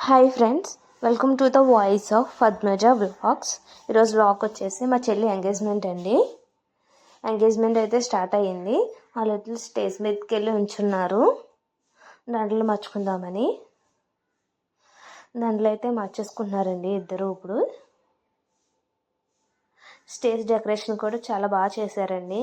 Hi friends, welcome to the voice of Padmaja vlogs. ఈరోజు vlog వచ్చేసి మా చెల్లి ఎంగేజ్మెంట్ అండి. ఎంగేజ్మెంట్ అయితే స్టార్ట్ అయ్యింది. వాళ్ళైతే స్టేజ్ మీదకి వెళ్ళి ఉంచున్నారు దండలు మార్చుకుందామని. దండలు అయితే మార్చేసుకుంటున్నారండి ఇద్దరు. ఇప్పుడు స్టేజ్ డెకరేషన్ కూడా చాలా బాగా చేశారండి.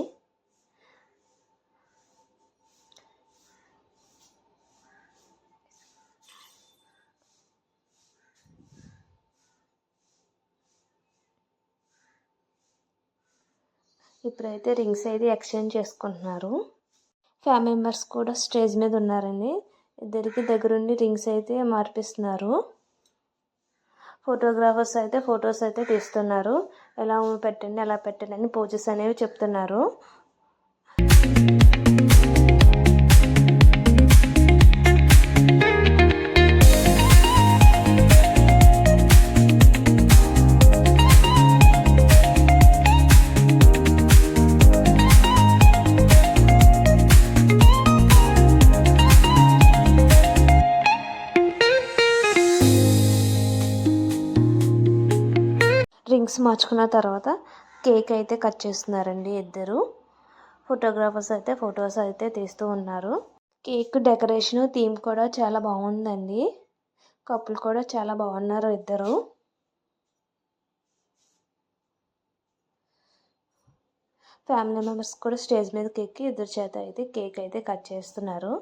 ఇప్పుడైతే రింగ్స్ అయితే ఎక్స్చేంజ్ చేసుకుంటున్నారు. ఫ్యామిలీ మెంబర్స్ కూడా స్టేజ్ మీద ఉన్నారండి. ఇద్దరికి దగ్గరుండి రింగ్స్ అయితే మార్పిస్తున్నారు. ఫోటోగ్రాఫర్స్ అయితే ఫొటోస్ అయితే తీస్తున్నారు. ఎలా పెట్టండి అలా పెట్టండి అని పోజెస్ అనేవి చెప్తున్నారు. రింగ్స్ మార్చుకున్న తర్వాత కేక్ అయితే కట్ చేస్తున్నారండి ఇద్దరు. ఫోటోగ్రాఫర్స్ అయితే ఫొటోస్ అయితే తీస్తూ ఉన్నారు. కేక్ డెకరేషన్ థీమ్ కూడా చాలా బాగుందండి. కప్పులు కూడా చాలా బాగున్నారు ఇద్దరు. ఫ్యామిలీ మెంబర్స్ కూడా స్టేజ్ మీదకి ఎక్కి ఇద్దరు చేత అయితే కేక్ అయితే కట్ చేస్తున్నారు.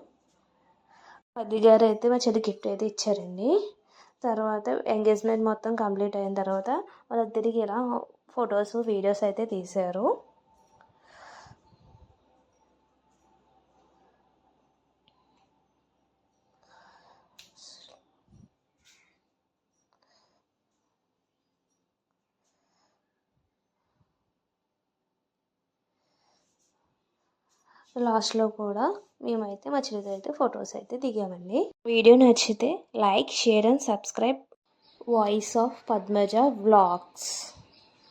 పద్ది గారు అయితే మా చెల్లి గిఫ్ట్ అయితే ఇచ్చారండి. తర్వాత ఎంగేజ్మెంట్ మొత్తం కంప్లీట్ అయిన తర్వాత వాళ్ళిద్దరికి ఇలా ఫొటోస్ వీడియోస్ అయితే తీశారు. లాస్ట్లో కూడా మేమైతే మా చెల్లితో అయితే ఫొటోస్ అయితే దిగామండి. వీడియో నచ్చితే like, share and subscribe voice of Padmaja vlogs.